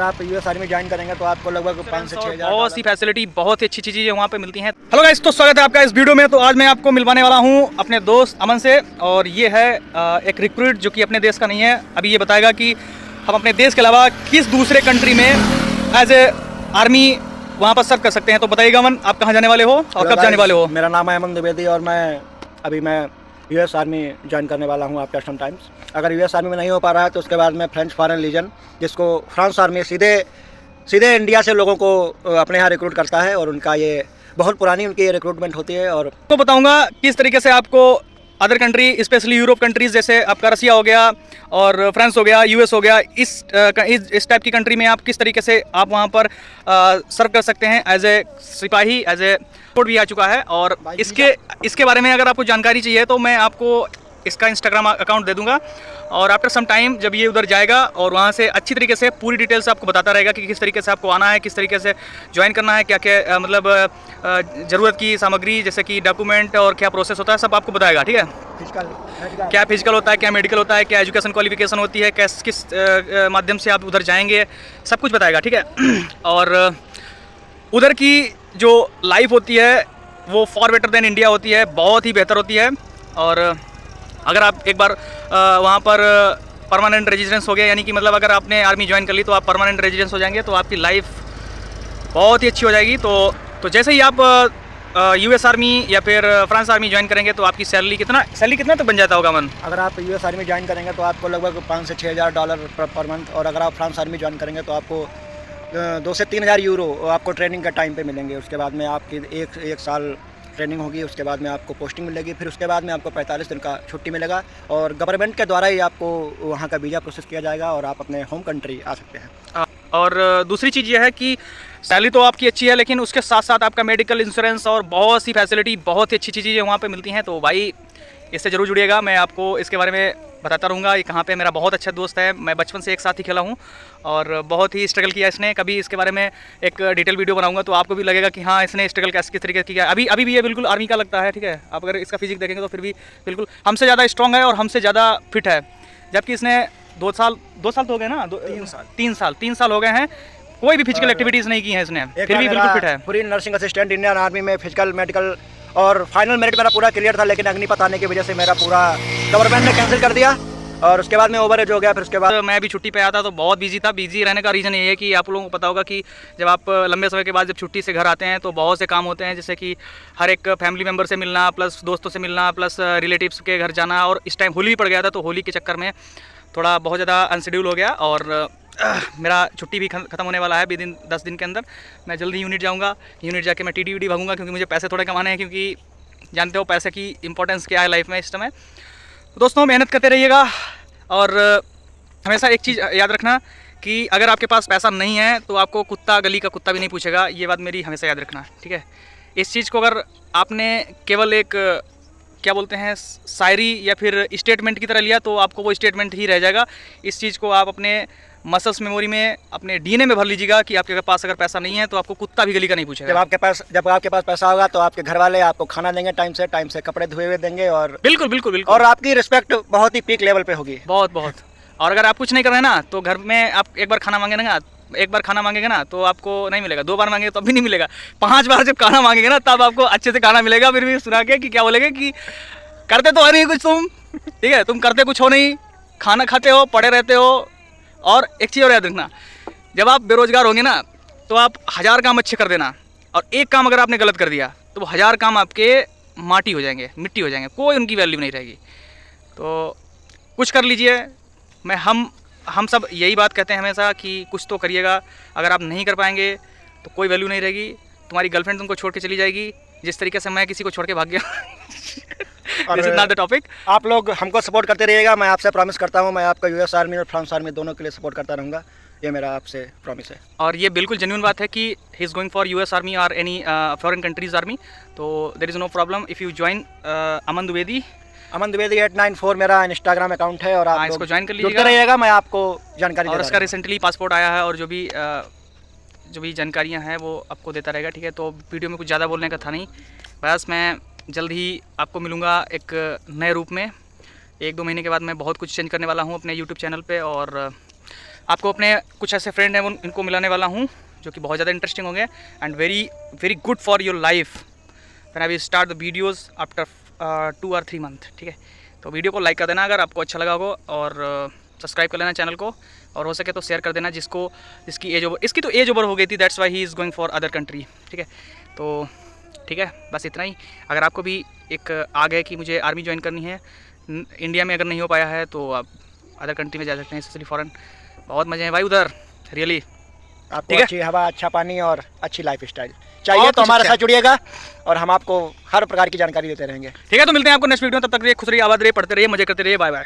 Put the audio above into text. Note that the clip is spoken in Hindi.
आप यूएस आर्मी ज्वाइन करेंगे तो आपको लगभग 5 से 6 हज़ार बहुत सी फैसिलिटी, बहुत ही अच्छी चीज़ें वहाँ पे मिलती हैं। हेलो गाइस, तो स्वागत है आपका इस वीडियो में। तो आज मैं आपको मिलवाने वाला हूँ अपने दोस्त अमन से, और ये है एक रिक्रूट जो कि अपने देश का नहीं है। अभी ये बताएगा कि हम अपने देश के अलावा किस दूसरे कंट्री में एज ए आर्मी वहाँ पर सर्व कर सकते हैं। तो बताइएगा अमन, आप कहाँ जाने वाले हो और कब जाने वाले हो? मेरा नाम है अमन द्विवेदी और मैं यूएस आर्मी ज्वाइन करने वाला हूँ आफ्टर सम टाइम्स। अगर यूएस आर्मी में नहीं हो पा रहा है तो उसके बाद मैं फ्रेंच फॉरेन लीजन, जिसको फ्रांस आर्मी सीधे इंडिया से लोगों को अपने यहाँ रिक्रूट करता है, और उनका ये बहुत पुरानी उनकी रिक्रूटमेंट होती है। और तो बताऊंगा किस तरीके से आपको other country, specially Europe countries जैसे आपका रसिया हो गया और फ्रांस हो गया, यूएस हो गया, इस टाइप की कंट्री में आप किस तरीके से आप वहाँ पर सर्व कर सकते हैं एज ए सिपाही, एज ए कोड भी आ चुका है। और इसके बारे में अगर आपको जानकारी चाहिए तो मैं आपको इसका इंस्टाग्राम अकाउंट दे दूंगा, और आफ्टर सम टाइम जब ये उधर जाएगा और वहाँ से अच्छी तरीके से पूरी डिटेल्स आपको बताता रहेगा कि किस तरीके से आपको आना है, किस तरीके से ज्वाइन करना है, क्या क्या मतलब ज़रूरत की सामग्री जैसे कि डॉक्यूमेंट और क्या प्रोसेस होता है, सब आपको बताएगा। ठीक है, क्या फिजिकल होता है, क्या मेडिकल होता है, क्या एजुकेशन क्वालिफिकेशन होती है, किस माध्यम से आप उधर जाएंगे, सब कुछ बताएगा। ठीक है, और उधर की जो लाइफ होती है वो फॉर बेटर देन इंडिया होती है, बहुत ही बेहतर होती है। और अगर आप एक बार वहाँ पर परमानेंट रेजिडेंस हो गया, यानी कि मतलब अगर आपने आर्मी ज्वाइन कर ली तो आप परमानेंट रेजिडेंस हो जाएंगे, तो आपकी लाइफ बहुत ही अच्छी हो जाएगी। तो जैसे ही आप यूएस आर्मी या फिर फ्रांस आर्मी ज्वाइन करेंगे तो आपकी सैलरी कितना तक बन जाता होगा मन? अगर आप यूएस आर्मी ज्वाइन करेंगे तो आपको लगभग 5 से 6 हज़ार डॉलर पर मंथ, और अगर आप फ्रांस आर्मी ज्वाइन करेंगे तो आपको 2 से 3 हज़ार यूरो आपको ट्रेनिंग का टाइम पे मिलेंगे। उसके बाद में आपकी एक साल ट्रेनिंग होगी, उसके बाद में आपको पोस्टिंग मिलेगी, फिर उसके बाद में आपको 45 दिन का छुट्टी मिलेगा, और गवर्नमेंट के द्वारा ही आपको वहाँ का वीज़ा प्रोसेस किया जाएगा और आप अपने होम कंट्री आ सकते हैं। और दूसरी चीज़ यह है कि सैलरी तो आपकी अच्छी है, लेकिन उसके साथ साथ आपका मेडिकल इंश्योरेंस और बहुत सी फैसिलिटी, बहुत ही अच्छी चीज़ें वहाँ पे मिलती हैं। तो भाई इससे ज़रूर जुड़िएगा, मैं आपको इसके बारे में बताता रहूँगा। ये कहाँ पे मेरा बहुत अच्छा दोस्त है, मैं बचपन से एक साथ ही खेला हूँ और बहुत ही स्ट्रगल किया इसने। कभी इसके बारे में एक डिटेल वीडियो बनाऊंगा तो आपको भी लगेगा कि हाँ, इसने स्ट्रगल किस तरीके की किया। अभी भी ये बिल्कुल आर्मी का लगता है। ठीक है, आप अगर इसका फिजिक देखेंगे तो फिर भी बिल्कुल हमसे ज़्यादा स्ट्रॉन्ग है और हमसे ज़्यादा फिट है, जबकि इसने 2 साल तो हो गए ना, 3 साल हो गए हैं, कोई भी फिजिकल एक्टिविटीज़ नहीं की है इसने, फिर भी बिल्कुल फिट है। पूरी नर्सिंग असिस्टेंट इंडियन आर्मी में फिजिकल, मेडिकल और फाइनल मेरिट मेरा पूरा क्लियर था, लेकिन अग्निपथ आने की वजह से मेरा पूरा गवर्नमेंट ने कैंसिल कर दिया और उसके बाद में ओवर एज हो गया। फिर उसके बाद मैं भी छुट्टी पे आया था तो बहुत बिजी था। बिजी रहने का रीज़न ये है कि आप लोगों को पता होगा कि जब आप लंबे समय के बाद जब छुट्टी से घर आते हैं तो बहुत से काम होते हैं, जैसे कि हर एक फैमिली मेम्बर से मिलना, प्लस दोस्तों से मिलना, प्लस रिलेटिव्स के घर जाना। और इस टाइम होली भी पड़ गया था तो होली के चक्कर में थोड़ा बहुत ज़्यादा अनशेड्यूल हो गया, और मेरा छुट्टी भी ख़त्म होने वाला है 10 दिन के अंदर। मैं जल्दी यूनिट जाऊँगा, यूनिट जाके मैं टीडी भागूंगा, क्योंकि मुझे पैसे थोड़े कमाने हैं, क्योंकि जानते हो पैसे की इंपॉर्टेंस क्या है लाइफ में इस समय। दोस्तों, मेहनत करते रहिएगा, और हमेशा एक चीज़ याद रखना कि अगर आपके पास पैसा नहीं है तो आपको कुत्ता, गली का कुत्ता भी नहीं पूछेगा। ये बात मेरी हमेशा याद रखना, ठीक है। इस चीज़ को अगर आपने केवल एक क्या बोलते हैं शायरी या फिर स्टेटमेंट की तरह लिया तो आपको वो स्टेटमेंट ही रह जाएगा। इस चीज़ को आप अपने मसल्स मेमोरी में, अपने डीएनए में भर लीजिएगा कि आपके पास अगर पैसा नहीं है तो आपको कुत्ता भी गली का नहीं पूछेगा। जब आपके पास पैसा होगा तो आपके घर वाले आपको खाना देंगे, टाइम से कपड़े धुए हुए देंगे, और बिल्कुल और आपकी रिस्पेक्ट बहुत ही पीक लेवल पे होगी, बहुत। और अगर आप कुछ नहीं कर रहे हैं ना तो घर में आप एक बार खाना मांगेंगे ना तो आपको नहीं मिलेगा, 2 बार मांगेंगे तो भी नहीं मिलेगा, 5 बार जब खाना मांगेंगे ना तब आपको अच्छे से खाना मिलेगा। फिर भी सुना के कि क्या बोलेंगे कि करते तो है नहीं कुछ तुम, ठीक है, तुम करते कुछ हो नहीं, खाना खाते हो, पड़े रहते हो। और एक चीज़ और याद रखना, जब आप बेरोजगार होंगे ना तो आप 1000 काम अच्छे कर देना, और एक काम अगर आपने गलत कर दिया तो वो 1000 काम आपके मिट्टी हो जाएंगे, कोई उनकी वैल्यू नहीं रहेगी। तो कुछ कर लीजिए। हम सब यही बात कहते हैं हमेशा कि कुछ तो करिएगा। अगर आप नहीं कर पाएंगे तो कोई वैल्यू नहीं रहेगी, तुम्हारी गर्लफ्रेंड तुमको छोड़ के चली जाएगी, जिस तरीके से मैं किसी को छोड़ के भाग गया। This is not the topic. आप लोग हमको सपोर्ट करते रहिएगा, मैं आपसे प्रॉमिस करता हूँ, मैं आपका यूएस आर्मी और फ्रांस आर्मी दोनों के लिए सपोर्ट करता रहूँगा, ये मेरा आपसे प्रॉमिस है। और ये बिल्कुल जेन्युइन बात है कि he is going for US army और एनी फॉरेन कंट्रीज आर्मी, तो there is no problem if you join Aman Dwivedi 894 मेरा इंस्टाग्राम अकाउंट है, और आप इसको ज्वाइन कर लीजिएगा, रहिएगा, मैं आपको जानकारी और उसका रिसेंटली पासपोर्ट आया है, और जो भी जानकारियाँ हैं वो आपको देता रहेगा, ठीक है। तो वीडियो में कुछ ज़्यादा बोलने का था नहीं, बस मैं जल्द ही आपको मिलूँगा एक नए रूप में। 1-2 महीने के बाद मैं बहुत कुछ चेंज करने वाला हूँ अपने यूट्यूब चैनल पे, और आपको अपने कुछ ऐसे फ्रेंड हैं इनको मिलाने वाला हूँ जो कि बहुत ज़्यादा इंटरेस्टिंग होंगे and very very good for your life when I will start the videos after 2 और 3 मंथ। ठीक है, तो वीडियो को लाइक कर देना अगर आपको अच्छा लगा हो, और सब्सक्राइब कर लेना चैनल को, और हो सके तो शेयर कर देना जिसकी एज ओवर, इसकी तो एज ओवर हो गई थी, that's why he is going for other country. ठीक है, तो ठीक है, बस इतना ही। अगर आपको भी एक आ गए कि मुझे आर्मी ज्वाइन करनी है, इंडिया में अगर नहीं हो पाया है तो आप अदर कंट्री में जा सकते हैं, स्पेशली फॉरेन। बहुत मज़े हैं भाई उधर, रियली। आपको अच्छी हवा, अच्छा पानी और अच्छी लाइफ स्टाइल चाहिए और तो कुछ हमारे अच्छा। साथ जुड़िएगा और हम आपको हर प्रकार की जानकारी देते रहेंगे। ठीक है, तो मिलते हैं आपको नेक्स्ट वीडियो में। तब तक रहिए खुश रहिए, आबाद रहिए, पढ़ते रहिए, मजे करते रहिए। Bye bye.